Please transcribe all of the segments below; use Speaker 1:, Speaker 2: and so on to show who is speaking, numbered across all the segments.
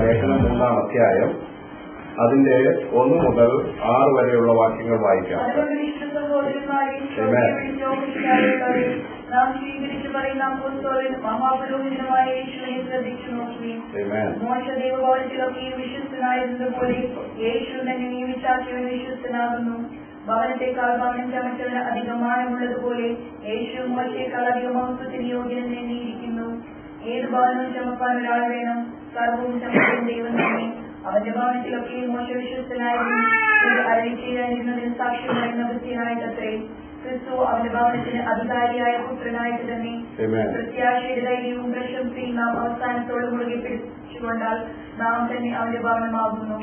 Speaker 1: ലേഖനം 3-ാം അധ്യായം അതിന്റെ 1 മുതൽ 6 വരെയുള്ള വാക്യങ്ങൾ വായിക്കാം.
Speaker 2: നാം സ്വീകരിച്ചു പറയുന്ന അപ്പോസ്തലനും മഹാപുരോഹിതനുമായ യേശുവിനെ ശ്രദ്ധിച്ചു നോക്കി. മോശ ദൈവഭവനത്തിലൊക്കെയും വിശ്വസ്തനായിരുന്നതുപോലെ യേശു തന്നെ നിയമിച്ചാക്കിയവൻ വിശ്വസ്തനാകുന്നു. ഭവനത്തെക്കാൾ ഭവനം ചമച്ചവന് അധികം മാനമുള്ളതുപോലെ യേശു മോശയേക്കാൾ അധികം മഹത്വത്തിന് യോഗ്യൻ നേടിയിരിക്കുന്നു. ഏത് ഭവനവും ചമക്കാൻ ഒരാൾ വേണം, സർവവും ചമക്കാൻ ദൈവം തന്നെ. അവന്റെ ഭവനത്തിലൊക്കെയും മോശ വിശ്വസ്തനായിരുന്നു. അരളി ചെയ്യാനിരുന്നതിന് സാക്ഷ്യം പറയുന്ന വൃത്തിയായിട്ടത്രേ. ക്രിസ്തു അവന്റെ ഭവനത്തിന് അധികാരിയായ പുത്രനായിട്ട് തന്നെ. പ്രത്യാശയുടെ ധൈര്യവും പ്രശംസയും നാം അവസാനത്തോട് മുറുകെ പിടിച്ചുകൊണ്ടാൽ നാം തന്നെ അവന്റെ ഭവനമാകുന്നു.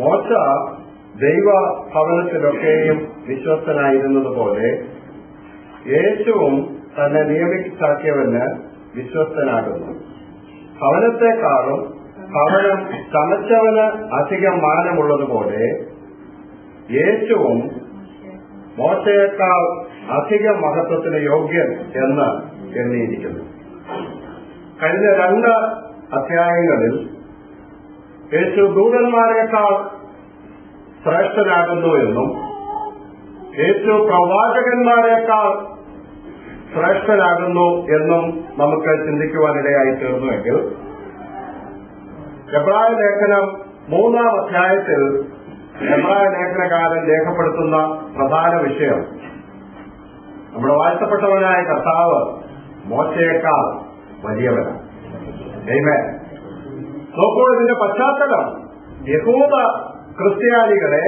Speaker 1: മോശ ദൈവ ഭവനത്തിലൊക്കെയും വിശ്വസ്തനായിരുന്നതുപോലെ യേശുവും തന്നെ നിയമിച്ചാക്കിയവന് വിശ്വസ്തനാകുന്നു. ഭവനത്തെക്കാളും ഭവനം ചമച്ചവന് അധികം മാനമുള്ളതുപോലെ യേശുവും മോശയേക്കാൾ അധികം മഹത്വത്തിന് യോഗ്യൻ എന്ന് എണ്ണിയിരിക്കുന്നു. കഴിഞ്ഞ 2 അധ്യായങ്ങളിൽ യേശു ദൂതന്മാരെക്കാൾ ശ്രേഷ്ഠനാകുന്നു എന്നും യേശു പ്രവാചകന്മാരെക്കാൾ ശ്രേഷ്ഠനാകുന്നു എന്നും നമുക്ക് ചിന്തിക്കുവാനിടയായി തീർന്നുവെങ്കിൽ എബ്രായ ലേഖനം 3-ാം അധ്യായത്തിൽ എബ്രായ ലേഖനകാരൻ രേഖപ്പെടുത്തുന്ന പ്രധാന വിഷയം നമ്മുടെ വാഴ്ത്തപ്പെട്ടവനായ കർത്താവ് മോശയേക്കാൾ വലിയവനാണ്. നോക്കൂ, ഇതിന്റെ പശ്ചാത്തലം യഹൂദ ക്രിസ്ത്യാനികളെ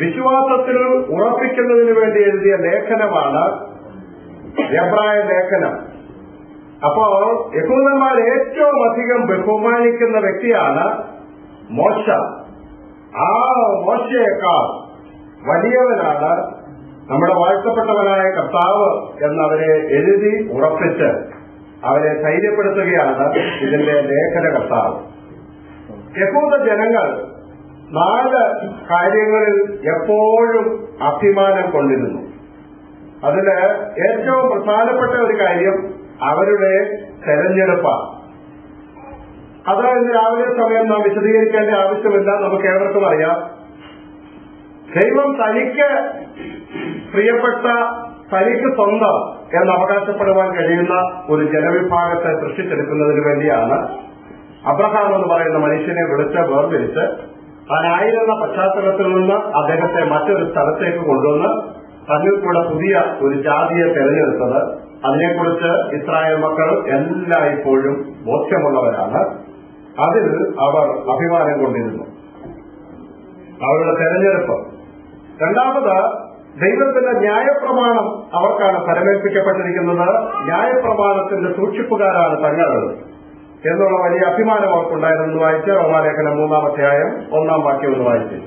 Speaker 1: വിശ്വാസത്തിൽ ഉറപ്പിക്കുന്നതിന് വേണ്ടി എഴുതിയ ലേഖനമാണ് എബ്രായ ലേഖനം. അപ്പോൾ യഹൂദന്മാർ ഏറ്റവും അധികം ബഹുമാനിക്കുന്ന വ്യക്തിയാണ് മോശ. ആ മോശയേക്കാൾ വലിയവനാണ് നമ്മുടെ വാഴ്ത്തപ്പെട്ടവനായ കർത്താവ് എന്നവരെ എഴുതി ഉറപ്പിച്ച് അവരെ ധൈര്യപ്പെടുത്തുകയാണ് ഇതിന്റെ ലേഖനകർത്താവ്. യഹൂദ ജനങ്ങൾ 4 കാര്യങ്ങളിൽ എപ്പോഴും അഭിമാനം കൊണ്ടിരുന്നു. അതില് ഏറ്റവും പ്രധാനപ്പെട്ട ഒരു കാര്യം അവരുടെ തെരഞ്ഞെടുപ്പാണ്. അത് ഇന്ന് രാവിലെ സമയം നാം വിശദീകരിക്കേണ്ട ആവശ്യമില്ല, നമുക്ക് ഏവർക്കും അറിയാം. ദൈവം തനിക്ക് പ്രിയപ്പെട്ട, തനിക്ക് സ്വന്തം എന്ന് അവകാശപ്പെടുവാൻ കഴിയുന്ന ഒരു ജനവിഭാഗത്തെ സൃഷ്ടിച്ചെടുക്കുന്നതിന് വേണ്ടിയാണ് അബ്രഹാം എന്ന് പറയുന്ന മനുഷ്യനെ വിളിച്ച് വേർതിരിച്ച് താനായിരുന്ന പശ്ചാത്തലത്തിൽ നിന്ന് അദ്ദേഹത്തെ മറ്റൊരു സ്ഥലത്തേക്ക് കൊണ്ടുവന്ന് തന്നിൽ കൂടെ പുതിയ ഒരു ജാതിയെ തെരഞ്ഞെടുത്തത്. അതിനെക്കുറിച്ച് ഇസ്രായേൽ മക്കൾ എല്ലായ്പ്പോഴും ബോധ്യമുള്ളവരാണ്. അതിൽ അവർ അഭിമാനം കൊണ്ടിരുന്നു, അവരുടെ തെരഞ്ഞെടുപ്പ്. രണ്ടാമത്, ദൈവത്തിന്റെ ന്യായപ്രമാണം അവർക്കാണ് ഫലമേൽപ്പിക്കപ്പെട്ടിരിക്കുന്നത്. ന്യായപ്രമാണത്തിന്റെ സൂക്ഷിപ്പുകാരാണ് തങ്ങൾ എന്നുള്ള വലിയ അഭിമാനം അവർക്കുണ്ടായിരുന്നു. വായിച്ച റോമാലേഖനം 3-ാം അധ്യായം 1-ാം വാക്യം ഒന്ന് വായിച്ചു.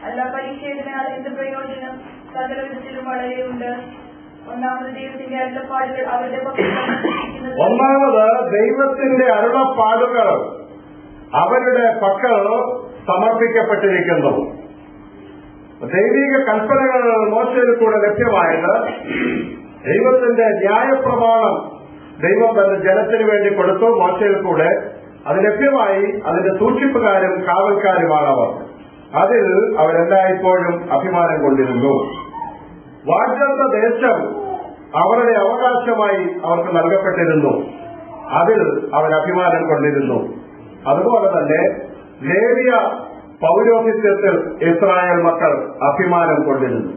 Speaker 2: അല്ല പരിച്ഛേദനാൽ എന്ത് പ്രയോജനം? സകലവിധത്തിലും വളരെയുണ്ട്.
Speaker 1: ഒന്നാമത് ദൈവത്തിന്റെ അരുളപ്പാടുകൾ അവരുടെ പക്കൽ സമർപ്പിക്കപ്പെട്ടിരിക്കുന്നു. ദൈവിക കൽപ്പനകൾ മോശയിൽ കൂടെ ലഭ്യമായത് ദൈവത്തിന്റെ ന്യായപ്രമാണം ദൈവം തന്റെ ജനത്തിനു വേണ്ടി കൊടുത്തു. മോശയിൽ കൂടെ അത് ലഭ്യമായി. അതിന്റെ സൂക്ഷിപ്പുകാരും കാവൽക്കാരുമാണവർ. അതിൽ അവരെല്ലായ്പ്പോഴും അഭിമാനം കൊണ്ടിരുന്നു. വാഗ്ദത്ത ദേശം അവരുടെ അവകാശമായി അവർക്ക് നൽകപ്പെട്ടിരുന്നു. അതിൽ അവർ അഭിമാനം കൊണ്ടിരുന്നു. അതുപോലെ തന്നെ ലേവ്യ പൗരോഹിത്യത്തിൽ ഇസ്രായേൽ മക്കൾ അഭിമാനം കൊണ്ടിരുന്നു.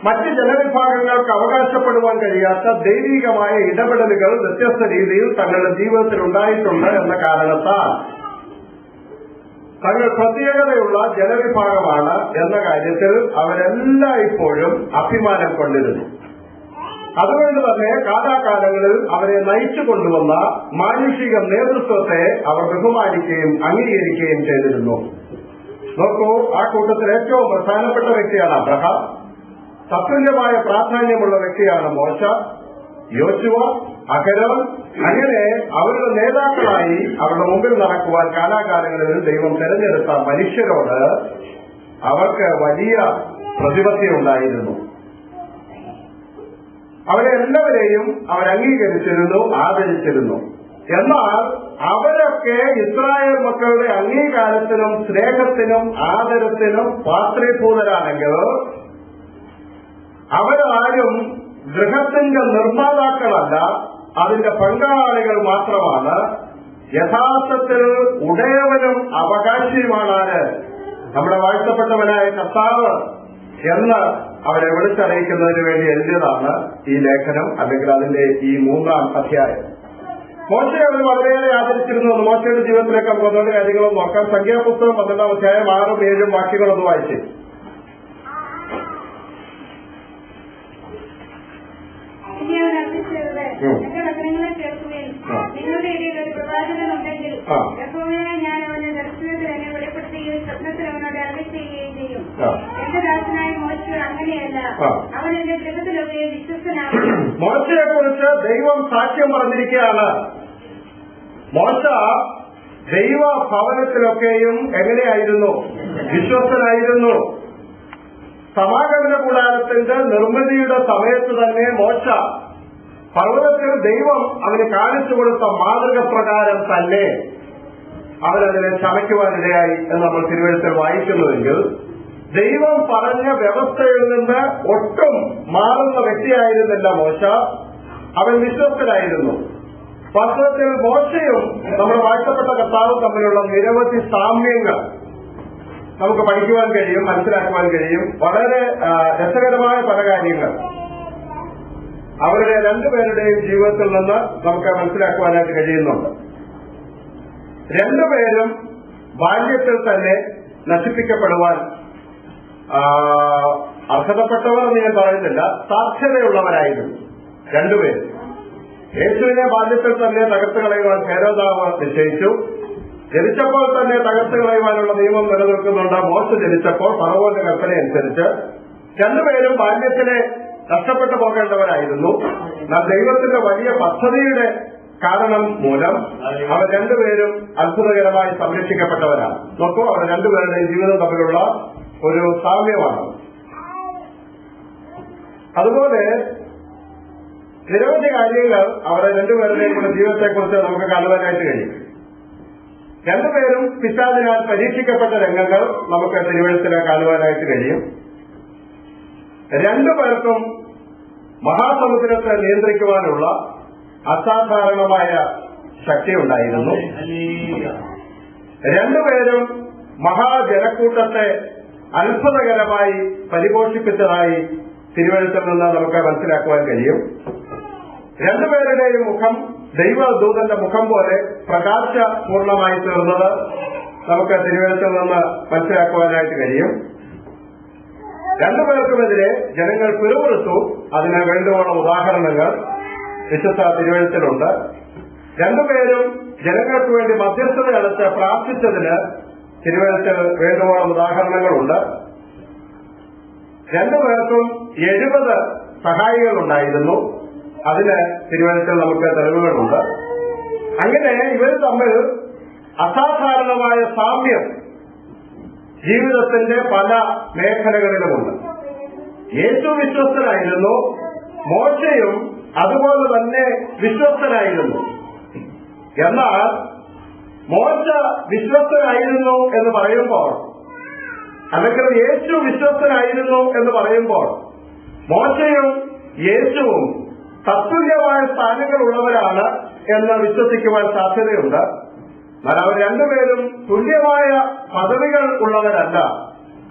Speaker 1: മറ്റ് ജനവിഭാഗങ്ങൾക്ക് അവകാശപ്പെടുവാൻ കഴിയാത്ത ദൈവികമായ ഇടപെടലുകൾ വ്യത്യസ്ത രീതിയിൽ തങ്ങളുടെ ജീവിതത്തിൽ ഉണ്ടായിട്ടുണ്ട് എന്ന കാരണത്താൽ തങ്ങൾ പ്രത്യേകതയുള്ള ജനവിഭാഗമാണ് എന്ന കാര്യത്തിൽ അവരെല്ലായ്പ്പോഴും അഭിമാനം കൊണ്ടിരുന്നു. അതുകൊണ്ട് തന്നെ കാലാകാലങ്ങളിൽ അവരെ നയിച്ചു കൊണ്ടുവന്ന മാനുഷിക നേതൃത്വത്തെ അവർ ബഹുമാനിക്കുകയും അംഗീകരിക്കുകയും ചെയ്തിരുന്നു. നോക്കൂ, ആ കൂട്ടത്തിൽ ഏറ്റവും പ്രധാനപ്പെട്ട വ്യക്തിയാണ് അബ്രഹാം. തത്തുല്യമായ പ്രാധാന്യമുള്ള വ്യക്തിയാണ് മോശ, യോശുവ, അഹരോൻ. അങ്ങനെ അവരുടെ നേതാക്കളായി അവരുടെ മുമ്പിൽ നടക്കുവാൻ കാലാകാലങ്ങളിൽ ദൈവം തെരഞ്ഞെടുത്ത മനുഷ്യരോട് അവർക്ക് വലിയ പ്രതിപത്തി ഉണ്ടായിരുന്നു. അവരെ എല്ലാവരെയും അവർ അംഗീകരിച്ചിരുന്നു, ആദരിച്ചിരുന്നു. എന്നാൽ അവരൊക്കെ ഇസ്രായേൽ മക്കളുടെ അംഗീകാരത്തിനും സ്നേഹത്തിനും ആദരത്തിനും പാത്രീഭൂതരാണെങ്കിൽ അവരാരും ഗൃഹത്തിന്റെ നിർമ്മാതാക്കളല്ല, അതിന്റെ പങ്കാളികൾ മാത്രമാണ്. യഥാർത്ഥത്തിൽ ഉടയവനും അവകാശിയുമാണ് ആര്? നമ്മുടെ വാഴ്ത്തപ്പെട്ടവനായ കർത്താവ് എന്ന് അവരെ വിളിച്ചറിയിക്കുന്നതിന് വേണ്ടി എഴുതിയതാണ് ഈ ലേഖനം, അല്ലെങ്കിൽ അതിന്റെ ഈ 3-ാം അധ്യായം. മോശയെ അവർ വളരെയേറെ ആദരിച്ചിരുന്നു. മോശയുടെ ജീവിതത്തിലേക്ക് നമുക്ക് ഒന്നുകൊണ്ട് കാര്യങ്ങളും നോക്കാം. സംഖ്യാപുസ്തകം 12-ാം അധ്യായം 6, 7 വാക്യങ്ങളൊന്ന് വായിച്ചു.
Speaker 3: നിങ്ങളുടെ ഇടയിൽ ഒരു പ്രവാചകനുണ്ടെങ്കിൽ ഞാൻ അവന് ദർശനത്തിൽ എന്നെ വെളിപ്പെടുത്തുകയും സ്വപ്നത്തിൽ അവനോട് അറിയിക്കുകയും ചെയ്യും. എന്റെ ദാസനായ മോശ അങ്ങനെയല്ല, അവൻ എന്റെ ഗൃഹത്തിലൊക്കെ വിശ്വസ്തനാകും.
Speaker 1: മോശയെ കുറിച്ച് ദൈവം സാക്ഷ്യം പറഞ്ഞിരിക്കുകയാണ്. മോശ ദൈവ ഭവനത്തിലൊക്കെയും എങ്ങനെയായിരുന്നു? വിശ്വസ്തനായിരുന്നു. സമാഗമന കൂടാരത്തിന്റെ നിർമ്മിതിയുടെ സമയത്ത് തന്നെ മോശ പർവ്വതത്തിൽ ദൈവം അവന് കാണിച്ചു കൊടുത്ത മാതൃക പ്രകാരം തന്നെ അവനതിനെ ചമയ്ക്കുവാനിടയായി എന്ന് നമ്മൾ തിരുവഴുത്തിൽ വായിക്കുന്നുവെങ്കിൽ, ദൈവം പറഞ്ഞ വ്യവസ്ഥയിൽ നിന്ന് ഒട്ടും മാറുന്ന വ്യക്തിയായിരുന്നില്ല മോശ. അവൻ വിശ്വസ്തനായിരുന്നു. വാസ്തവത്തിൽ മോശയും നമ്മുടെ വാഴ്ത്തപ്പെട്ട കർത്താവും തമ്മിലുള്ള നിരവധി സാമ്യങ്ങൾ നമുക്ക് പഠിക്കുവാൻ കഴിയും, മനസ്സിലാക്കുവാൻ കഴിയും. വളരെ രസകരമായ പല കാര്യങ്ങൾ അവരുടെ രണ്ടുപേരുടെയും ജീവിതത്തിൽ നിന്ന് നമുക്ക് മനസ്സിലാക്കുവാനായിട്ട് കഴിയുന്നുണ്ട്. രണ്ടുപേരും ബാല്യത്തിൽ തന്നെ നശിപ്പിക്കപ്പെടുവാൻ അർഹതപ്പെട്ടവർ എന്ന് ഞാൻ പറയുന്നില്ല, സാധ്യതയുള്ളവരായിരുന്നു രണ്ടുപേരും. യേശുവിനെ ബാല്യത്തിൽ തന്നെ തകർത്ത് കളയുവാൻ ഹേരോദാവ് നിശ്ചയിച്ചു. ജനിച്ചപ്പോൾ തന്നെ തകർത്ത് കളയുവാനുള്ള നിയമം നിലനിൽക്കുന്നുണ്ട്. മോശ ജനിച്ചപ്പോൾ ഫറവോന്റെ കൽപ്പന അനുസരിച്ച് രണ്ടുപേരും ബാല്യത്തിലെ നഷ്ടപ്പെട്ടു പോകേണ്ടവരായിരുന്നു. എന്നാൽ ദൈവത്തിന്റെ വലിയ പദ്ധതിയുടെ കാരണം മൂലം അവർ രണ്ടുപേരും അത്ഭുതകരമായി സംരക്ഷിക്കപ്പെട്ടവരാണ്. നോക്കൂ, അവർ രണ്ടുപേരുടെയും ജീവിതം തമ്മിലുള്ള ഒരു സാമ്യമാണ്. അതുപോലെ നിരവധി കാര്യങ്ങൾ അവരുടെ രണ്ടുപേരുടെയും കൂടെ ജീവിതത്തെക്കുറിച്ച് നമുക്ക് കാണുവാനായിട്ട് കഴിയും. രണ്ടുപേരും പിശാചിനാൽ പരീക്ഷിക്കപ്പെട്ട രംഗങ്ങൾ നമുക്ക് തിരുവഴുത്തിൽ കാണുവാനായിട്ട് കഴിയും. രണ്ടുപേർക്കും മഹാസമുദ്രത്തെ നിയന്ത്രിക്കുവാനുള്ള അസാധാരണമായ ശക്തി ഉണ്ടായിരുന്നു. രണ്ടുപേരും മഹാജനക്കൂട്ടത്തെ അത്ഭുതകരമായി പരിപോഷിപ്പിച്ചതായി തിരുവഴുത്തിൽ നിന്ന് നമുക്ക് മനസ്സിലാക്കുവാൻ കഴിയും. രണ്ടുപേരുടെയും മുഖം ദൈവദൂതന്റെ മുഖം പോലെ പ്രകാശപൂർണമായി തീർന്നത് നമുക്ക് തിരുവഴുത്തിൽ നിന്ന് മനസ്സിലാക്കുവാനായിട്ട് കഴിയും. രണ്ടുപേർക്കുമെതിരെ ജനങ്ങൾ പിറുപിറുത്തു. അതിന് വേണ്ടുവോളം ഉദാഹരണങ്ങൾ വിശുദ്ധ തിരുവഴുത്തിലുണ്ട്. രണ്ടുപേരും ജനങ്ങൾക്ക് വേണ്ടി മധ്യസ്ഥത അടച്ച് പ്രാർത്ഥിച്ചതിന് തിരുവഴുത്തിൽ വേണ്ടുവോളം ഉദാഹരണങ്ങളുണ്ട്. രണ്ടുപേർക്കും 70 സഹായികളുണ്ടായിരുന്നു. അതിന് തിരുവഴുത്തിൽ നമുക്ക് തെളിവുകളുണ്ട്. അങ്ങനെ ഇവർ തമ്മിൽ അസാധാരണമായ സാമ്യം ജീവിതത്തിന്റെ പല മേഖലകളിലുമുണ്ട്. യേശു വിശ്വസ്തനായിരുന്നു, മോശയും അതുപോലെ തന്നെ വിശ്വസ്തനായിരുന്നു. എന്നാൽ മോശ വിശ്വസ്തനായിരുന്നു എന്ന് പറയുമ്പോൾ, അല്ലെങ്കിൽ യേശു വിശ്വസ്തനായിരുന്നു എന്ന് പറയുമ്പോൾ, മോശയും യേശുവും തത്തുല്യമായ സ്ഥാനങ്ങളുള്ളവരാണ് എന്ന് വിശ്വസിക്കുവാൻ സാധ്യതയുണ്ട്. എന്നാൽ അവർ രണ്ടുപേരും തുല്യമായ പദവികൾ ഉള്ളവരല്ല,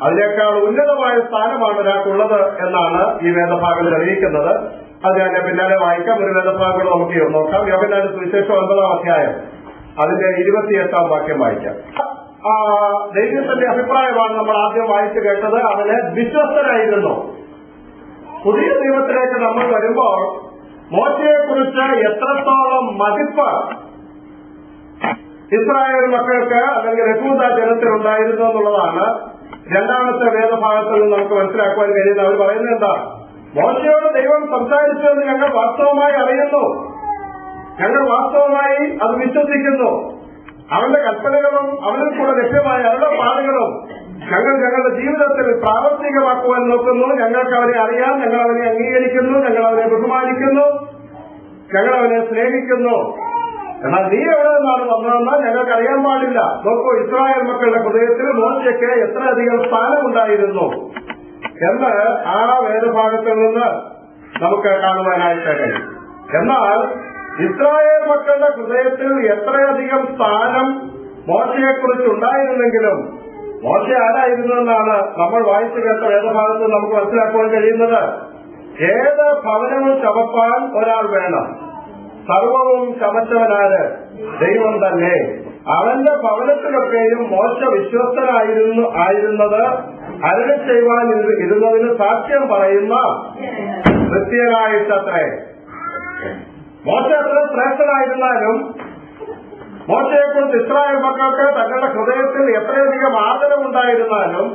Speaker 1: അതിനേക്കാൾ ഉന്നതമായ സ്ഥാനമാണ് ഒരാൾക്കുള്ളത് എന്നാണ് ഈ വേദഭാഗം തെളിയിക്കുന്നത്. അത് ഞാൻ പിന്നാലെ വായിക്കാം. ഒരു വേദഭാഗം നമുക്ക് നോക്കാം. യോഹന്നാന്റെ സുവിശേഷം 9-ാം അധ്യായം അതിന്റെ 28-ാം വാക്യം വായിക്കാം. ദൈവത്തിന്റെ അഭിപ്രായമാണ് നമ്മൾ ആദ്യം വായിച്ചു കേട്ടത്. അവന് വിശ്വസ്തനായിരുന്നു. പുതിയ നിയമത്തിലേക്ക് നമ്മൾ വരുമ്പോൾ മോശയെക്കുറിച്ച് എത്രത്തോളം മതിപ്പ് ഇസ്രായേൽ മക്കൾക്ക് അല്ലെങ്കിൽ യഹൂദ ജനത്തിനുണ്ടായിരുന്നു എന്നുള്ളതാണ് രണ്ടാമത്തെ വേദഭാഗത്തിൽ നിന്ന് നമുക്ക് മനസ്സിലാക്കുവാൻ കഴിയുന്നത്. അവർ പറയുന്നത് എന്താ? മോശയോട് ദൈവം സംസാരിച്ചു എന്ന് ഞങ്ങൾ വാസ്തവമായി അറിയുന്നു, ഞങ്ങൾ വാസ്തവമായി അത് വിശ്വസിക്കുന്നു. അവന്റെ കൽപ്പനകളും അവനിൽ കൂടെ ലഭ്യമായ അരുളപ്പാടുകളും ഞങ്ങൾ ഞങ്ങളുടെ ജീവിതത്തിൽ പ്രാവർത്തികമാക്കുവാൻ നോക്കുന്നു. ഞങ്ങൾക്ക് അവനെ അറിയാം, ഞങ്ങൾ അവനെ അംഗീകരിക്കുന്നു, ഞങ്ങൾ അവനെ ബഹുമാനിക്കുന്നു. ഞങ്ങൾ അവനെ സ്നേഹിക്കുന്നു. എന്നാൽ നീ എവിടെ നിന്നാണ് വന്നതെന്ന് ഞങ്ങൾക്ക് അറിയാൻ പാടില്ല. നോക്കൂ, ഇസ്രായേൽ മക്കളുടെ ഹൃദയത്തിൽ മോശയ്ക്ക് എത്രയധികം സ്ഥാനമുണ്ടായിരുന്നു എന്ന് ആ വേദഭാഗത്തിൽ നിന്ന് നമുക്ക് കാണുവാനായിട്ട് കഴിയും. എന്നാൽ ഇസ്രായേൽ മക്കളുടെ ഹൃദയത്തിൽ എത്രയധികം സ്ഥാനം മോശയെക്കുറിച്ചുണ്ടായിരുന്നെങ്കിലും മോശ ആരായിരുന്നെന്നാണ് നമ്മൾ വായിച്ചു കേട്ട വേദഭാഗത്ത് നമുക്ക് മനസ്സിലാക്കുവാൻ കഴിയുന്നത്. ഏത് ഭവനവും ചമപ്പാൻ ഒരാൾ വേണം. സർവവും ചമച്ചവനാര്? ദൈവം തന്നെ. അവന്റെ ഭവനത്തിലൊക്കെയും മോശ വിശ്വസ്തനായിരുന്നത് അരുളി ചെയ്യുവാൻ ഇരുന്നതിന് സാക്ഷ്യം പറയുന്ന ക്രിസ്ത്യനായിട്ടത്രേ. മോശ എത്ര ശ്രേഷ്ഠനായിരുന്നാലും മോശയെക്കുറിച്ച് ഇസ്രായേൽ മക്കൾക്ക് തങ്ങളുടെ ഹൃദയത്തിൽ എത്രയധികം ആദരവുണ്ടായിരുന്നാലും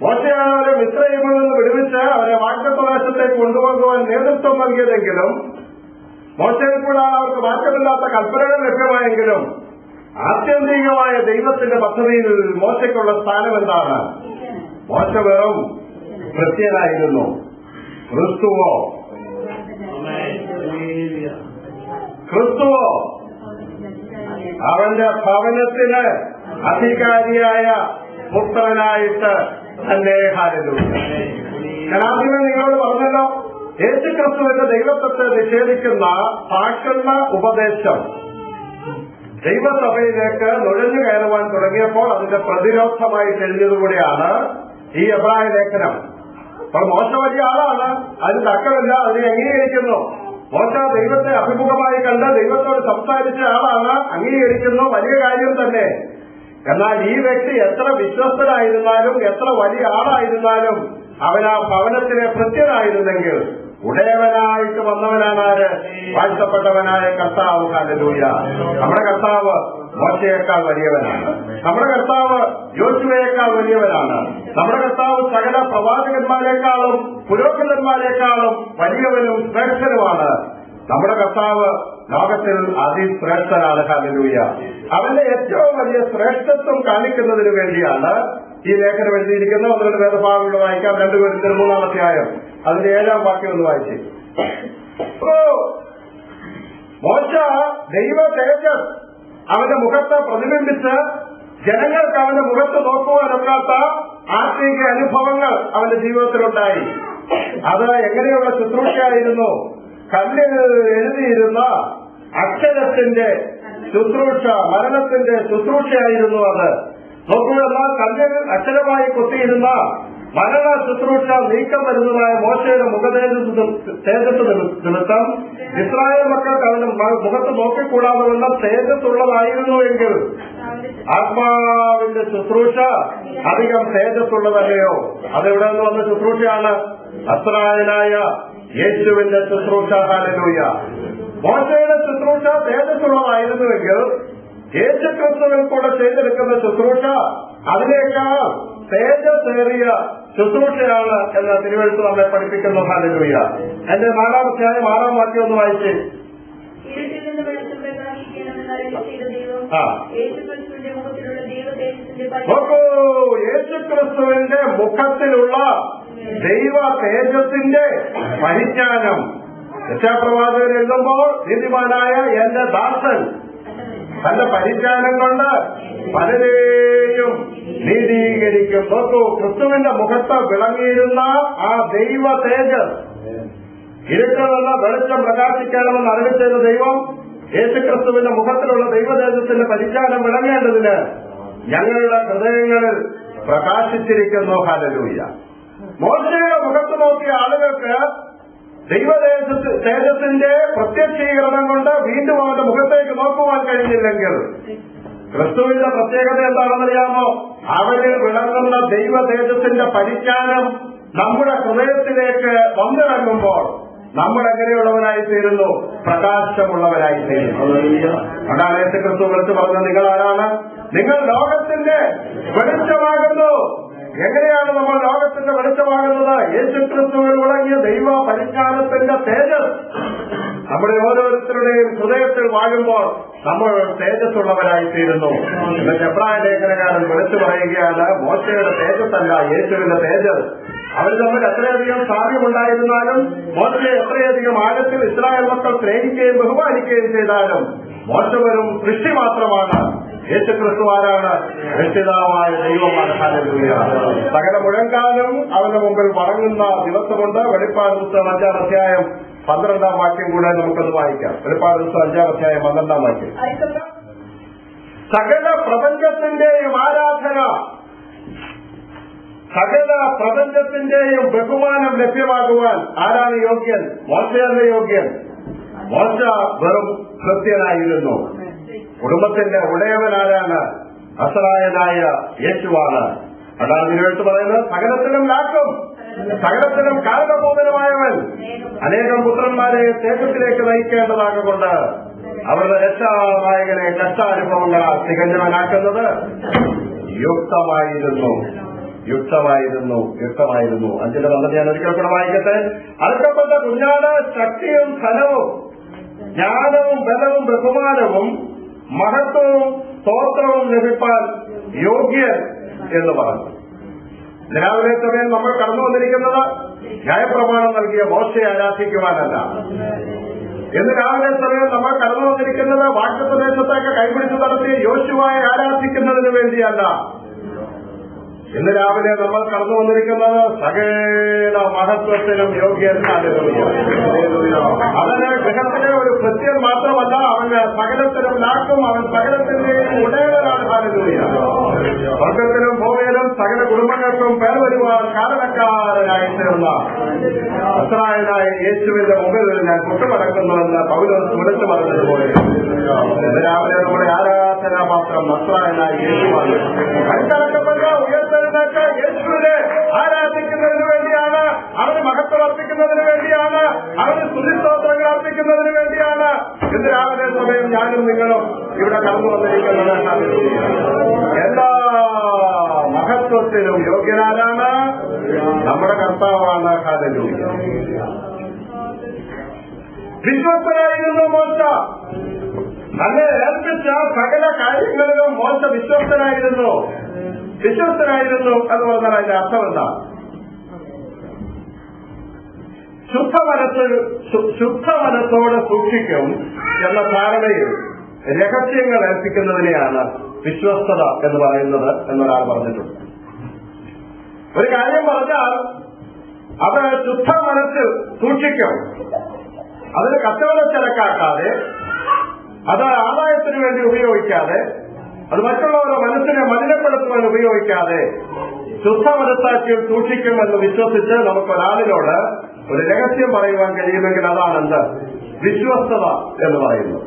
Speaker 1: മോശയാണ് അവരെ മിസ്രയീമിൽ നിന്ന് വിടുവിച്ച് അവരെ വാഗ്ദത്തദേശത്തേക്ക് കൊണ്ടുപോകുവാൻ നേതൃത്വം നൽകിയതെങ്കിലും മോശയിൽ കൂടാതെ അവർക്ക് മാറ്റമില്ലാത്ത കൽപ്പനകൾ ലഭ്യമായെങ്കിലും ആത്യന്തികമായ ദൈവത്തിന്റെ പദ്ധതിയിൽ മോശയ്ക്കുള്ള സ്ഥാനം എന്താണ്? മോശ വെറും ക്രിസ്ത്യനായിരുന്നു. ക്രിസ്തുവോ അവന്റെ ഭവനത്തിന് അധികാരിയായ പുത്രനായിട്ട് തന്നെ. ഹല്ലേലൂയ. ഞാൻ ആദ്യമേ നിങ്ങളോട് പറഞ്ഞല്ലോ, യേശുക്രിസ്തുവിന്റെ ദൈവത്വത്തെ നിഷേധിക്കുന്ന ഭാഷണ ഉപദേശം ദൈവസഭയിലേക്ക് നുഴഞ്ഞു കയറുവാൻ തുടങ്ങിയപ്പോൾ അതിന്റെ പ്രതിരോധമായി കഴിഞ്ഞതുകൂടിയാണ് ഈ എബ്രായ ലേഖനം. അപ്പോൾ മോശ വലിയ ആളാണ്, അതിന് തർക്കമില്ല, അതിനെ അംഗീകരിക്കുന്നു. മോശ ദൈവത്തെ അഭിമുഖമായി കണ്ട് ദൈവത്തോട് സംസാരിച്ച ആളാണ്, അംഗീകരിക്കുന്നു, വലിയ കാര്യം തന്നെ. എന്നാൽ ഈ വ്യക്തി എത്ര വിശ്വസ്തനായിരുന്നാലും എത്ര വലിയ ആളായിരുന്നാലും അവൻ ആ ഭവനത്തിലെ ഭൃത്യനായിരുന്നെങ്കിൽ ഉടയവനായിട്ട് വന്നവനാണ് ആര്? വാഴ്ത്തപ്പെട്ടവനായ കർത്താവ്. ഹല്ലേലൂയ. നമ്മുടെ കർത്താവ് മോശയേക്കാൾ വലിയവനാണ്. നമ്മുടെ കർത്താവ് യോശുവയേക്കാൾ വലിയവനാണ്. നമ്മുടെ കർത്താവ് സകല പ്രവാചകന്മാരെക്കാളും പുരോഹിതന്മാരെക്കാളും വലിയവനും ശ്രേഷ്ഠനുമാണ്. നമ്മുടെ കർത്താവ് ലോകത്തിൽ അതിശ്രേഷ്ഠനാണ്. ഹല്ലേലൂയ. അവന്റെ ഏറ്റവും വലിയ ശ്രേഷ്ഠത്വം കാണിക്കുന്നതിന് വേണ്ടിയാണ് ഈ ലേഖനം എഴുതിയിരിക്കുന്നത്. അതുകൊണ്ട് വേദഭാഗങ്ങൾ വായിക്കാം. 2 കൊരിന്ത്യർ 3-ാം അധ്യായം അതിന്റെ 7-ാം വാക്യം ഒന്ന് വായിച്ചു. മോശ ദൈവ തേജസ് അവന്റെ മുഖത്ത് പ്രതിബിംബിച്ച് ജനങ്ങൾക്ക് അവന്റെ മുഖത്ത് നോക്കുവാനൊക്കാത്ത ആത്മീയ അനുഭവങ്ങൾ അവന്റെ ജീവിതത്തിലുണ്ടായി. അത് എങ്ങനെയുള്ള ശുശ്രൂഷയായിരുന്നു? കല്ലിൽ എഴുതിയിരുന്ന അക്ഷരത്തിന്റെ ശുശ്രൂഷ, മരണത്തിന്റെ ശുശ്രൂഷയായിരുന്നു അത്. നോക്കൂ, എന്നാൽ കല്ലിൽ അക്ഷരമായി കൊത്തിയിരുന്ന മരണ ശുശ്രൂഷ നീക്കം വരുന്നതായ മോശയുടെ തേജസ് നിമിത്തം ഇസ്രായേൽ മക്കൾക്ക് അവന്റെ മുഖത്ത് നോക്കിക്കൂടാതെ വണ്ണം തേജസ്സുള്ളതായിരുന്നുവെങ്കിൽ ആത്മാവിന്റെ ശുശ്രൂഷ അധികം തേജസ്സുള്ളതല്ലയോ? അതെവിടെ നിന്ന് വന്ന ശുശ്രൂഷയാണ്? നസ്രായനായ യേശുവിന്റെ ശുശ്രൂഷ. ഹല്ലേലൂയ. മോശയുടെ ശുശ്രൂഷ തേജസ്സുള്ളതായിരുന്നുവെങ്കിൽ യേശുക്രിസ്തുവിൽ കൂടെ ചെയ്തെടുക്കുന്ന ശുശ്രൂഷ അതിനേക്കാൾ തേജസ്സേറിയ ശുശ്രൂഷയാണ് എന്ന് തിരുവെഴുത്ത് നമ്മളെ പഠിപ്പിക്കുന്നു. ഹല്ലേലൂയ. എന്റെ 4-ാം അധ്യായം 6-ാം വാക്യം ഒന്ന് വായിച്ച്. നോക്കൂ, യേശുക്രിസ്തുവിന്റെ മുഖത്തിലുള്ള ദൈവ തേജസ്സിന്റെ പരിജ്ഞാനം. യശയ്യാപ്രവാചകൻ എഴുതുമ്പോൾ നീതിമാനായ എന്റെ ദാസൻ തന്റെ പരിജ്ഞാനം കൊണ്ട് പലരെയും നീതീകരിക്കും. നോക്കൂ, ക്രിസ്തുവിന്റെ മുഖത്ത് വിളങ്ങിയിരുന്ന ആ ദൈവ തേജസ് ഇരുട്ടിൽ നിന്ന് വെളിച്ചം പ്രകാശിക്കണമെന്ന് അരുളി ചെയ്ത ദൈവം യേശുക്രിസ്തുവിന്റെ മുഖത്തിലുള്ള ദൈവ തേജസ്സിന്റെ പരിജ്ഞാനം വിളങ്ങേണ്ടതിന് ഞങ്ങളുടെ ഹൃദയങ്ങളിൽ പ്രകാശിച്ചിരിക്കുന്നു. ഹല്ലേലൂയ. മോശയുടെ മുഖത്ത് നോക്കിയ ആളുകൾക്ക് ദൈവ തേജസ്സിന്റെ പ്രത്യക്ഷീകരണം കൊണ്ട് വീണ്ടും അവന്റെ മുഖത്തേക്ക് നോക്കുവാൻ കഴിഞ്ഞില്ലെങ്കിൽ ക്രിസ്തുവിന്റെ പ്രത്യേകത എന്താണെന്നറിയാമോ? അവരിൽ വിളങ്ങുന്ന ദൈവ തേജസ്സിന്റെ പരിജ്ഞാനം നമ്മുടെ ഹൃദയത്തിലേക്ക് വന്നിറങ്ങുമ്പോൾ നമ്മൾ എങ്ങനെയുള്ളവരായി തീരുന്നു? പ്രകാശമുള്ളവരായി തീരുന്നു. അതാണ് യേശുക്രിസ്തു വിളിച്ചു പറഞ്ഞത്, നിങ്ങൾ ആരാണ്? നിങ്ങൾ ലോകത്തിന്റെ വെളിച്ചമാകുന്നു. എങ്ങനെയാണ് നമ്മൾ ലോകത്തിന്റെ വെളിച്ചമാകുന്നത്? യേശുക്രിസ്തുവിൽ വിളങ്ങിയ ദൈവ പരിജ്ഞാനത്തിന്റെ തേജസ് നമ്മുടെ ഓരോരുത്തരുടെയും ഹൃദയത്തിൽ വാഴുമ്പോൾ നമ്മൾ തേജസ്സുള്ളവരായി തീരുന്നു. എബ്രായ ലേഖനകാരൻ വിളിച്ചു പറയുകയാണ്, മോശയുടെ തേജസ്സല്ല യേശുവിന്റെ തേജസ് അവർ തമ്മിൽ എത്രയധികം സാധ്യമുണ്ടായിരുന്നാലും, മോശയെ എത്രയധികം ആഴത്തിൽ ഇസ്രായേൽ മക്കൾ സ്നേഹിക്കുകയും ബഹുമാനിക്കുകയും ചെയ്താലും, മോശ വെറും സൃഷ്ടി മാത്രമാണ്. യേശുക്രിസ്തു ആരാണ്? രക്ഷിതാവായ ദൈവമാണ്. ഹല്ലേലൂയ. സകല മുഴങ്കാലും അവന്റെ മുമ്പിൽ വണങ്ങുന്ന ദിവസമുണ്ട്. വെളിപ്പാട് പുസ്തകം 5-ാം അധ്യായം 12-ാം വാക്യം കൂടെ നമുക്കൊന്ന് വായിക്കാം. വെളിപ്പാട് പുസ്തകം 5-ാം അധ്യായം 12-ാം വാക്യം. സകല പ്രപഞ്ചത്തിന്റെയും ആരാധന, സകല പ്രപഞ്ചത്തിന്റെയും ബഹുമാനം ലഭ്യമാകുവാൻ ആരാണ് യോഗ്യൻ? മോശയല്ല യോഗ്യൻ. മോശ വെറും കൃത്യനായിരുന്നു. കുടുംബത്തിന്റെ ഉടയവനാരാണ്? അസറായനായ യേശുവാണ്. അതാണ് തിരുവെഴുത്ത് പറയുന്നത്, സകലത്തിലും ലാക്കും സകലത്തിലും കാരണബോധനമായവൻ അനേകം പുത്രന്മാരെ തേജസ്സിലേക്ക് നയിക്കേണ്ടതാകൊണ്ട് അവരുടെ രക്ഷാനായകനെ കഷ്ടാനുഭവങ്ങളാൽ തികഞ്ഞവനാക്കുന്നത് യുക്തമായിരുന്നു. 5-ന്റെ ഞാൻ ഒരിക്കൽ കൂടെ വായിക്കട്ടെ. അറുക്കപ്പെട്ട കുഞ്ഞാട് ശക്തിയും ധനവും ജ്ഞാനവും ബലവും ബഹുമാനവും മഹത്വവും സ്തോത്രവും ലഭിപ്പാൻ യോഗ്യൻ എന്ന് പറഞ്ഞു. രാവിലെ സമയം നമ്മൾ കടന്നു വന്നിരിക്കുന്നത് ന്യായപ്രമാണം നൽകിയ മോശയെ ആരാധിക്കുവാനല്ല. ഇന്ന് രാവിലെ സമയം നമ്മൾ കടന്നു വന്നിരിക്കുന്നത് വാഗ്ദത്തദേശത്തേക്ക് കൈപിടിച്ചു നടത്തിയ യോശുവയെ ആരാധിക്കുന്നതിന് വേണ്ടിയല്ല. ഇന്ന് രാവിലെ നമ്മൾ കടന്നു വന്നിരിക്കുന്നത് സകല മഹത്വത്തിനും യോഗ്യൻ. അവന് ഗൃഹത്തിലെ ഒരു കൃത്യം മാത്രമല്ല, അവന് സകലത്തിനും ലാക്കും, അവൻ സകലത്തിന്റെയും ഉടയവനാണ്. ഹല്ലേലൂയ. സ്വർഗത്തിലും ഭൂമിയിലും സകല കുടുംബങ്ങൾക്കും പേർ വരുവാൻ കാരണക്കാരനായി തീർന്ന ഇസ്രായേലായ യേശുവിന്റെ മുമ്പിൽ ഞാൻ കൊട്ടുമടക്കുന്നുവെന്ന് പൗലോസ് വിളിച്ചു പറഞ്ഞതുപോലെ ഇന്ന് രാവിലെ നമ്മുടെ ആരാധനാപാത്രം ഇസ്രായേലായ യേശുവാണ്. കൈകടക്കപ്പെട്ട ഉയർത്തെഴുന്നേറ്റ യേശുവിനെ ആരാധിക്കുന്നതിന് വേണ്ടിയാണ്, അവന് മഹത്വം അർപ്പിക്കുന്നതിന് വേണ്ടിയാണ്, അവന് സ്തുതിസ്തോത്രങ്ങൾ അർപ്പിക്കുന്നതിന് വേണ്ടിയാണ് ഇന്ന് രാവിലെ സമയം ഞാനും നിങ്ങളും ഇവിടെ കടന്നു വന്നിരിക്കുന്നത്. എല്ലാ മഹത്വത്തിനും യോഗ്യനാരാണ്? നമ്മുടെ കർത്താവാണ്. ഹല്ലേലൂയ. വിശ്വസ്തനായിരുന്നു മോശ. തന്നെ ഏൽപ്പിച്ച സകല കാര്യങ്ങളിലും മോശ വിശ്വസ്തനായിരുന്നു. എന്ന് പറഞ്ഞാൽ അതിന്റെ അർത്ഥം എന്താ? ശുദ്ധമനത്തോടെ സൂക്ഷിക്കും എന്ന ധാരണയിൽ രഹസ്യങ്ങൾ ഏൽപ്പിക്കുന്നതിനെയാണ് വിശ്വസ്തത എന്ന് പറയുന്നത് എന്നൊരാൾ പറഞ്ഞിട്ടുണ്ട്. ഒരു കാര്യം പറഞ്ഞാൽ അത് ശുദ്ധ മനസ്സിൽ സൂക്ഷിക്കും. അതിന് കച്ചവടച്ചരക്കാക്കാതെ, അത് ആദായത്തിന് വേണ്ടി ഉപയോഗിക്കാതെ, അത് മറ്റുള്ളവരുടെ മനസ്സിനെ മലിനപ്പെടുത്തുവാൻ ഉപയോഗിക്കാതെ ശുദ്ധ മനസ്സാക്ഷിയിൽ സൂക്ഷിക്കുമെന്ന് വിശ്വസിച്ച് നമുക്കൊരാളിനോട് ഒരു രഹസ്യം പറയുവാൻ കഴിയുമെങ്കിൽ അതാണെന്ത്? വിശ്വസ്തത എന്ന് പറയുന്നത്.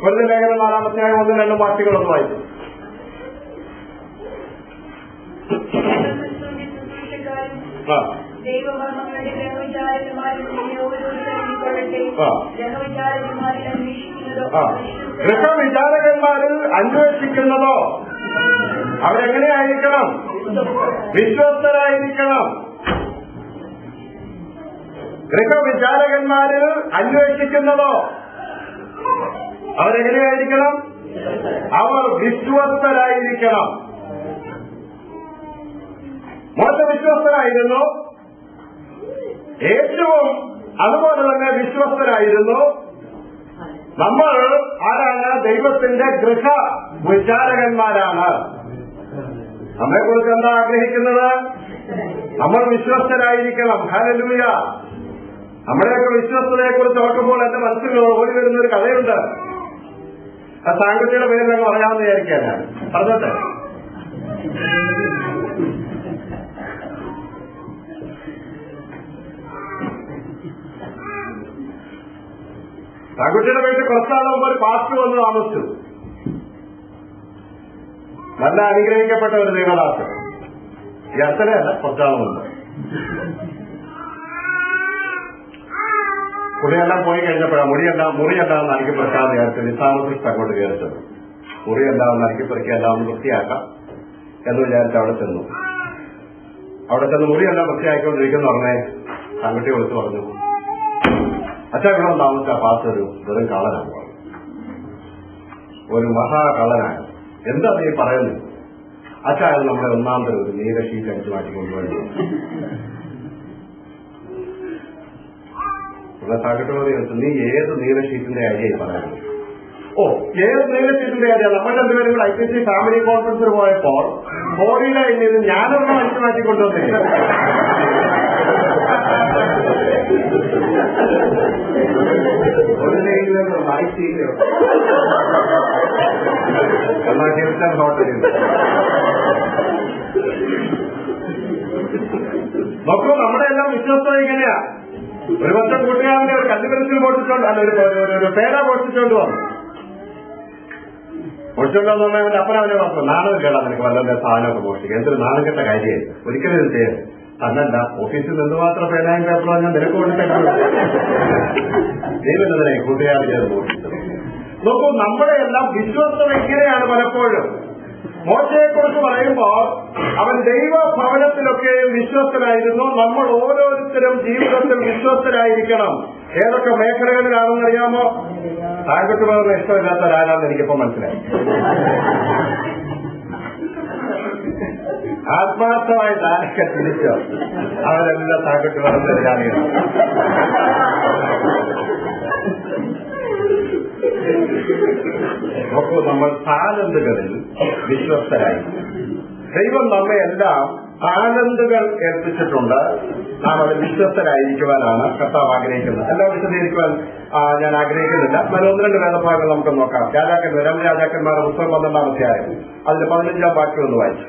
Speaker 1: ഒരു ലേഖനം 4-ാം അധ്യായം 1-2 വാക്യങ്ങളൊന്നും വായിക്കും. ഗൃഹവിചാരകന്മാരിൽ അന്വേഷിക്കുന്നതോ അവരെങ്ങനെയായിരിക്കണം? വിശ്വസ്തരായിരിക്കണം. ഗൃഹവിചാരകന്മാരിൽ അന്വേഷിക്കുന്നതോ അവരെങ്ങനെയായിരിക്കണം? അവർ വിശ്വസ്തരായിരിക്കണം. മോശ വിശ്വസ്തരായിരുന്നു. യേശുവും അതുപോലെ തന്നെ വിശ്വസ്തരായിരുന്നു. നമ്മൾ ആരാണ്? ദൈവത്തിന്റെ ഗൃഹ വിചാരകന്മാരാണ്. നമ്മെക്കുറിച്ച് എന്താ ആഗ്രഹിക്കുന്നത്? നമ്മൾ വിശ്വസ്തരായിരിക്കണം. ഹല്ലേലൂയ. നമ്മുടെയൊക്കെ വിശ്വസ്തതയെ കുറിച്ച് ഓർക്കുമ്പോൾ എന്റെ മനസ്സിൽ ഓടി വരുന്ന ഒരു കഥയുണ്ട്. ആ സാങ്കേതിയുടെ പേരിൽ അങ്ങ് പറയാമെന്ന് വിചാരിക്കാൻ ഞാൻ പറഞ്ഞോട്ടെ. സാങ്കുട്ടിയുടെ വീട്ടിൽ കുറച്ചാളും ഒരു പാസ്റ്റർ വന്ന് താമസിച്ചു. നല്ല അനുഗ്രഹിക്കപ്പെട്ട ഒരു ദൈവദാസ്. ഈ അച്ഛനെയല്ല, കുറച്ചാളുമുണ്ട്. മുറിയെല്ലാം പോയി കഴിഞ്ഞപ്പോഴാണ് മുറിയെല്ലാം നറുക്കിപ്പെറുക്കാന്ന് വിചാരിച്ചു. നിസാമത്തിൽ അങ്ങോട്ട് കയറിച്ചത്. മുറിയെല്ലാം നറുക്കിപ്പെറുക്കി എല്ലാം ഒന്ന് വൃത്തിയാക്കാം എന്ന് വിചാരിച്ച് അവിടെ ചെന്നു. മുറിയെല്ലാം വൃത്തിയാക്കിക്കൊണ്ടിരിക്കുന്ന ഉടനെ സാങ്കുട്ടി വിളിച്ചു പറഞ്ഞു, അച്ഛൻ ഇവിടെ താമസിച്ച പാസ് ഒരു വെറും കള്ളനാണ്, ഒരു മഹാകള്ളനാണ്. എന്താ നീ പറയുന്നത്? അച്ഛാ അത് നമ്മുടെ ഒന്നാം തരം ഒരു നീല ഷീറ്റ് അടിച്ചു മാറ്റി കൊണ്ടുപോയി നമ്മളെ സാഹചര്യത്തോടെ ചോദിച്ചു, നീ ഏത് നീല ഷീറ്റിന്റെ കാര്യമായി പറയുന്നത്? ഓ, ഏത് നീല ഷീറ്റിന്റെ കാര്യം? നമ്മൾ രണ്ടുപേരും കൂടെ IPC ഫാമിലി കോൺഫറൻസിൽ പോയപ്പോൾ ബോഡിയിലെ ഇന്ന് ഞാനൊന്നും അടിച്ചു മാറ്റി കൊണ്ടുവന്നില്ല. ഒരു ലൈനിൽ വായിച്ചില്ല എന്നാൽ ഹിൽട്ടൺ ഹോട്ടലിൽ നോക്കൂ. നമ്മുടെ എല്ലാം വിശ്വസ്തത ഇങ്ങനെയാ. ഒരു വർഷം കൂട്ടുകാരന്റെ ഒരു കല്ലുപെൻസിൽ പൊട്ടിച്ചോണ്ട് അല്ല ഒരു പേര പൊട്ടിച്ചോണ്ട് വന്നു. പൊട്ടിച്ചോണ്ട് വന്നു അവന്റെ അപ്പനവനെ പറഞ്ഞു, നാണം കേടാ നിനക്ക് വല്ലവന്റെ സാധനമൊക്കെ മോഷ്ടിക്കുക. എന്തൊരു നാണം കെട്ട കാര്യമായി. ഒരിക്കലും ഇത് ചെയ്യാം. അന്നല്ല, ഓഫീസിൽ എന്തുമാത്രം പേനായും പേപ്പറോ ഞാൻ നിനക്ക് കൊണ്ടിട്ടേക്കുള്ളൂ. ദൈവത്തിനെ കൂട്ടുകാരൻ ചെയ്ത് മോഷ്ടിച്ചത്. നോക്കൂ, നമ്മുടെ എല്ലാം വിശ്വസ്തത ഇങ്ങനെയാണ് പലപ്പോഴും. മോശയെക്കുറിച്ച് പറയുമ്പോൾ അവൻ ദൈവഭവനത്തിലൊക്കെയും വിശ്വസ്തനായിരുന്നു. നമ്മൾ ഓരോരുത്തരും ജീവിതത്തിൽ വിശ്വസ്തരായിരിക്കണം. ഏതൊക്കെ മേഖലകളിലാണെന്നറിയാമോ? താങ്കൾക്ക് വേറെ ഇഷ്ടമില്ലാത്ത ഒരാളാണെന്ന് എനിക്കിപ്പോ മനസ്സിലായി. ആത്മാർത്ഥമായി താനൊക്കെ തിരിച്ചോ അവരെല്ലാം താങ്കൾക്ക് വേറെ ഒരാളെയാണ്. നോക്കൂ, നമ്മൾ താലന്തുകളിൽ വിശ്വസ്തരായി. ദൈവം നമ്മെ എല്ലാം താലന്തുകൾ ഏൽപ്പിച്ചിട്ടുണ്ട്. നാം അതിൽ വിശ്വസ്തരായിരിക്കുവാനാണ് കർത്താവ് ആഗ്രഹിക്കുന്നത്. എല്ലാം വിശദീകരിക്കുവാൻ ഞാൻ ആഗ്രഹിക്കുന്നില്ല. എന്നാൽ ഒന്ന് രണ്ട് വേദഭാഗങ്ങൾ നമുക്ക് നോക്കാം. രാജാക്കന്മാരുടെ പുസ്തകം 12-ാം അധ്യായം അതിന്റെ 15-ാം വാക്യം ഒന്ന് വായിച്ചു.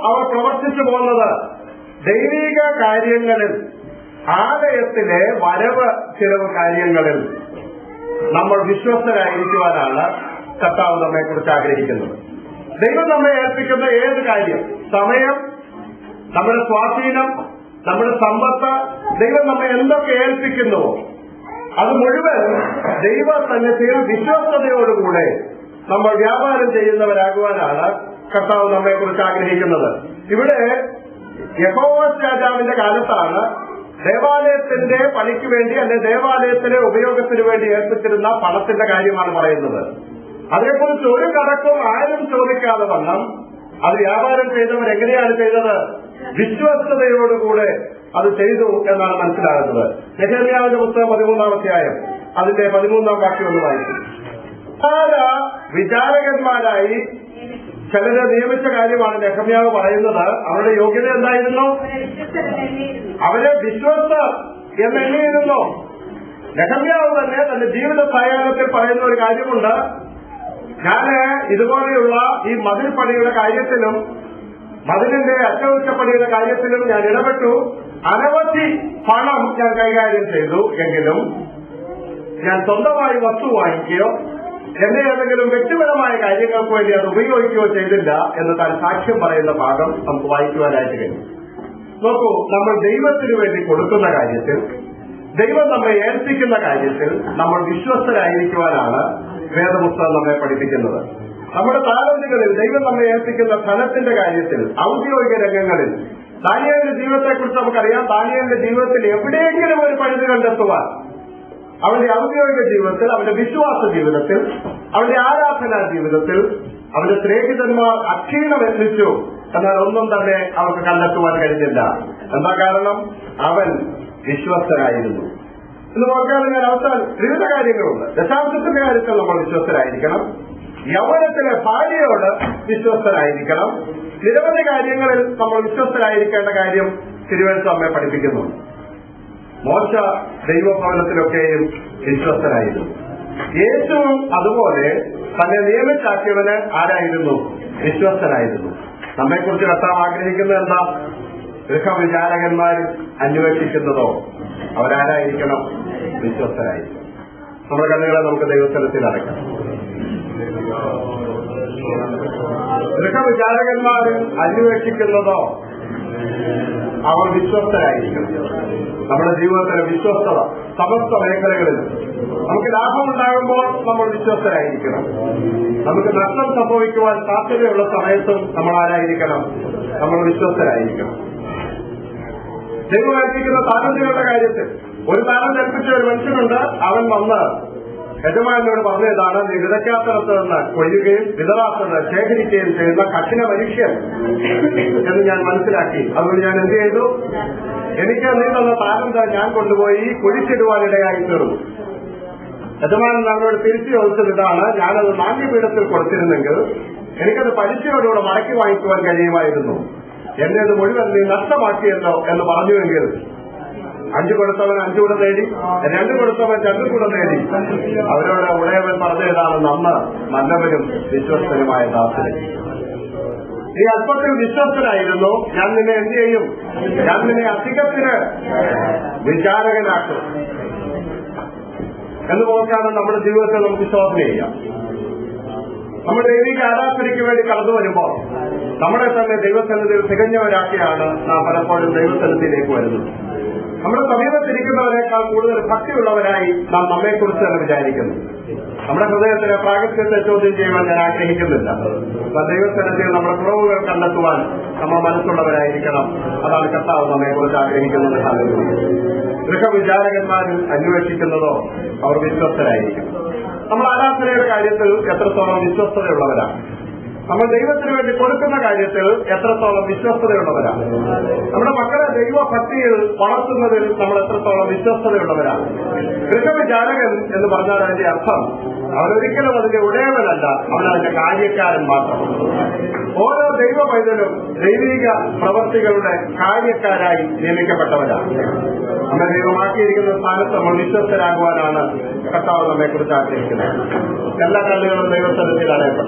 Speaker 1: അവർ പ്രവർത്തിച്ചു പോകുന്നത് ദൈവിക കാര്യങ്ങളിൽ, ആലയത്തിലെ വരവ് ചിലവ് കാര്യങ്ങളിൽ നമ്മൾ വിശ്വസ്തരായിരിക്കുവാനാണ് കർത്താവ് നമ്മെക്കുറിച്ച് ആഗ്രഹിക്കുന്നത്. ദൈവം നമ്മെ ഏൽപ്പിക്കുന്ന ഏത് കാര്യം, സമയം, നമ്മുടെ സ്വാധീനം, നമ്മുടെ സമ്പത്ത്, ദൈവം നമ്മെ എന്തൊക്കെ ഏൽപ്പിക്കുന്നുവോ അത് മുഴുവൻ ദൈവസന്നിധിയിൽ വിശ്വസ്തയോടുകൂടെ നമ്മൾ വ്യാപാരം ചെയ്യുന്നവരാകുവാനാണ് കർത്താവ് നമ്മെക്കുറിച്ച് ആഗ്രഹിക്കുന്നത്. ഇവിടെ യഹോവാസ് രാജാവിന്റെ കാലത്താണ് ദേവാലയത്തിന്റെ പണിക്ക് വേണ്ടി അല്ലെ ദേവാലയത്തിലെ ഉപയോഗത്തിന് വേണ്ടി ഏൽപ്പിച്ചിരുന്ന പണത്തിന്റെ കാര്യമാണ് പറയുന്നത്. അതേക്കുറിച്ച് ഒരു കണക്കും ആരും ചോദിക്കാതെ വണ്ണം അത് വ്യാപാരം ചെയ്തവർ എങ്ങനെയാണ് ചെയ്തത്? വിശ്വസ്തയോടുകൂടെ അത് ചെയ്തു എന്നാണ് മനസ്സിലാകുന്നത്. നെഹെമ്യാവിന്റെ പുസ്തകം 13-ാം അധ്യായം അതിന്റെ 13-ാം വാക്യം ഒന്ന് വായിക്കും. വിചാരകന്മാരായി ചിലരെ നിയമിച്ച കാര്യമാണ് നെഹെമ്യാവ് പറയുന്നത്. അവരുടെ യോഗ്യത എന്തായിരുന്നു? അവരെ വിശ്വസ്തർ എന്നെണ്ണിയിരുന്നു. നെഹെമ്യാവ് തന്നെ തന്റെ ജീവിത സായാഹ്നത്തിൽ പറയുന്ന ഒരു കാര്യമുണ്ട്. ഞാന് ഇതുപോലെയുള്ള ഈ മതിൽ പണിയുടെ കാര്യത്തിലും മതിലിന്റെ അറ്റകുറ്റപ്പണിയുടെ കാര്യത്തിലും ഞാൻ ഇടപെട്ടു. അനവധി പണം ഞാൻ കൈകാര്യം ചെയ്തു. എങ്കിലും ഞാൻ സ്വന്തമായി വസ്തു വാങ്ങിക്കുകയോ എന്റെ ഏതെങ്കിലും വ്യക്തിപരമായ കാര്യങ്ങൾക്ക് വേണ്ടി അത് ഉപയോഗിക്കുകയോ ചെയ്തില്ല എന്ന് താൻ സാക്ഷ്യം പറയുന്ന ഭാഗം നമുക്ക് വായിക്കുവാനായിട്ട് കഴിയും. നോക്കൂ, നമ്മൾ ദൈവത്തിനു വേണ്ടി കൊടുക്കുന്ന കാര്യത്തിൽ, ദൈവം നമ്മെ ഏൽപ്പിക്കുന്ന കാര്യത്തിൽ നമ്മൾ വിശ്വസ്തരായിരിക്കുവാനാണ് വേദപുസ്തകം നമ്മെ പഠിപ്പിക്കുന്നത്. നമ്മുടെ താലന്തുകളിൽ, ദൈവം നമ്മെ ഏൽപ്പിക്കുന്ന ധനത്തിന്റെ കാര്യത്തിൽ, ഔദ്യോഗിക രംഗങ്ങളിൽ, ദാനിയേലിന്റെ ജീവിതത്തെക്കുറിച്ച് നമുക്കറിയാം. ദാനിയേലിന്റെ ജീവിതത്തിൽ എവിടെയെങ്കിലും ഒരു പഴുത് കണ്ടെത്തുവാൻ അവന്റെ ഔദ്യോഗിക ജീവിതത്തിൽ, അവന്റെ വിശ്വാസ ജീവിതത്തിൽ, അവന്റെ ആരാധനാ ജീവിതത്തിൽ അവന്റെ സ്നേഹിതന്മാർ അക്ഷീണം എത്തിച്ചു. എന്നാൽ ഒന്നും തന്നെ അവർക്ക് കണ്ടെത്തുവാൻ കഴിഞ്ഞില്ല. എന്താ കാരണം? അവൻ വിശ്വസ്തനായിരുന്നു. എന്ന് നോക്കാൻ ഞാൻ അവസാനം വിവിധ കാര്യങ്ങളുണ്ട്. ദശാംശത്തിന്റെ കാര്യത്തിൽ നമ്മൾ വിശ്വസ്തരായിരിക്കണം. യൗവനത്തിലെ ഭാര്യയോട് വിശ്വസ്തരായിരിക്കണം. നിരവധി കാര്യങ്ങളിൽ നമ്മൾ വിശ്വസ്തരായിരിക്കേണ്ട കാര്യം തിരുവനന്തപുരം നമ്മെ പഠിപ്പിക്കുന്നു. മോശ ദൈവഭവനത്തിലൊക്കെയും വിശ്വസ്തനായിരുന്നു. യേശുവും അതുപോലെ തന്നെ നിയമിച്ചാക്കിയവന് ആരായിരുന്നു? വിശ്വസ്തനായിരുന്നു. നമ്മെക്കുറിച്ച് കർത്താവ് ആഗ്രഹിക്കുന്നത് എന്താ? ഗൃഹവിചാരകന്മാരും അന്വേഷിക്കുന്നതോ അവരാരായിരിക്കണം? വിശ്വസ്തരായിരിക്കണം. നമ്മുടെ കണ്ണുകളെ നമുക്ക് ദൈവസ്ഥലത്തിൽ അടയ്ക്കണം. ഗൃഹവിചാരകന്മാരും അന്വേഷിക്കുന്നതോ അവർ വിശ്വസ്തരായിരിക്കണം. നമ്മുടെ ജീവിതത്തിലെ വിശ്വസ്തത സമസ്ത മേഖലകളിലും നമുക്ക് ലാഭമുണ്ടാകുമ്പോൾ നമ്മൾ വിശ്വസ്തരായിരിക്കണം. നമുക്ക് നഷ്ടം സംഭവിക്കുവാൻ സാധ്യതയുള്ള സമയത്തും നമ്മൾ ആരായിരിക്കണം? നമ്മൾ വിശ്വസ്തരായിരിക്കണം. ദൈവം ഏൽപ്പിക്കുന്ന താലന്തുകളുടെ കാര്യത്തിൽ ഒരു താലന്ത് ഏൽപ്പിച്ച ഒരു മനുഷ്യനുണ്ട്. അവൻ വന്ന് യജമാനോട് പറഞ്ഞതാണ്, നീ വിതയ്ക്കാത്തടത്ത് നിന്ന് കൊയ്യുകയും വിതറാത്തത് ശേഖരിക്കുകയും ചെയ്യുന്ന കഠിന മനുഷ്യൻ എന്ന് ഞാൻ മനസ്സിലാക്കി. അതുകൊണ്ട് ഞാൻ എന്ത് ചെയ്തു? എനിക്ക് നീ തന്ന താലന്ത് ഞാൻ കൊണ്ടുപോയി കുഴിച്ചിടുവാനിടയായി തീർന്നു. യജമാനൻ അവരോട് തിരിച്ചു ചോദിച്ചത് ഇതാണ്, ഞാനത് നാണ്യപീഠത്തിൽ കൊടുത്തിരുന്നെങ്കിൽ എനിക്കത് പലിശയോടുകൂടെ മടക്കി വാങ്ങിക്കുവാൻ കഴിയുമായിരുന്നു. എന്നെ അത് മുഴുവൻ നീ നഷ്ടമാക്കിയല്ലോ എന്ന് പറഞ്ഞുവെങ്കിൽ 5 കൊടുത്തവൻ 5 കൂടെ നേടി, 2 കൊടുത്തവൻ 2 കൂടെ നേടി. അവരോട് ഉടയവൻ പറഞ്ഞതാണ്, നന്ന് നല്ലവരും വിശ്വസ്തനുമായ ദാസന്. നീ അല്പത്തിൽ വിശ്വസ്തനായിരുന്നു, ഞാൻ നിന്നെ എന്ത് ചെയ്യും? ഞാൻ നിന്നെ അധികത്തിന് വിചാരകനാക്കും എന്ന് നോക്കാണ് നമ്മുടെ ജീവിതത്തെ നമുക്ക് ശോധന ചെയ്യാം. നമ്മുടെ ദൈവിക ആരാധനയ്ക്ക് വേണ്ടി കടന്നു വരുമ്പോൾ നമ്മളെ തന്നെ ദൈവസന്നിധിയിൽ തികഞ്ഞവരാക്കിയാണ് നാം പലപ്പോഴും ദൈവസന്നിധിയിലേക്ക് വരുന്നത്. നമ്മുടെ സമീപത്തിരിക്കുന്നവരെക്കാൾ കൂടുതൽ ഭക്തിയുള്ളവരായി നാം നമ്മെക്കുറിച്ച് തന്നെ വിചാരിക്കുന്നു. നമ്മുടെ ഹൃദയത്തിലെ പ്രാഗത്ഭ്യത്തെ ചോദ്യം ചെയ്യുവാൻ ഞാൻ ആഗ്രഹിക്കുന്നില്ല. ദൈവസന്നിധിയിൽ നമ്മുടെ കുറവുകൾ കണ്ടെത്തുവാൻ നമ്മൾ മനസ്സുള്ളവരായിരിക്കണം. അതാണ് കർത്താവ് നമ്മെക്കുറിച്ച് ആഗ്രഹിക്കുന്നത്. ഗൃഹവിചാരകന്മാരിൽ അന്വേഷിക്കുന്നതോ അവർ വിശ്വസ്തരായിരിക്കും. നമ്മൾ ആരാധനയുടെ കാര്യത്തിൽ എത്രത്തോളം വിശ്വസ്തതയുള്ളവരാണ്? നമ്മൾ ദൈവത്തിന് വേണ്ടി കൊടുക്കുന്ന കാര്യത്തിൽ എത്രത്തോളം വിശ്വസ്തതയുള്ളവരാണ്? നമ്മുടെ മക്കളെ ദൈവഭക്തിയിൽ വളർത്തുന്നതിൽ നമ്മൾ എത്രത്തോളം വിശ്വസ്തതയുള്ളവരാണ്? ഗൃഹവിചാരകൻ എന്ന് പറഞ്ഞാൽ അതിന്റെ അർത്ഥം അവനൊരിക്കലും അതിന്റെ ഉടയവനല്ല, അവനതിന്റെ കാര്യക്കാരൻ മാത്രമാണ്. ഓരോ ദൈവ പൈതലും ദൈവിക പ്രവൃത്തികളുടെ കാര്യക്കാരായി നിയമിക്കപ്പെട്ടവരാണ്. നമ്മെ ദൈവമാക്കിയിരിക്കുന്ന സ്ഥാനത്ത് നമ്മൾ വിശ്വസ്തരാകുവാനാണ് കർത്താവ് നമ്മെക്കുറിച്ച് ആഗ്രഹിക്കുന്നത്. എല്ലാ കല്ലുകളും ദൈവസ്ഥലത്തിൽ അടയപ്പെട്ടു.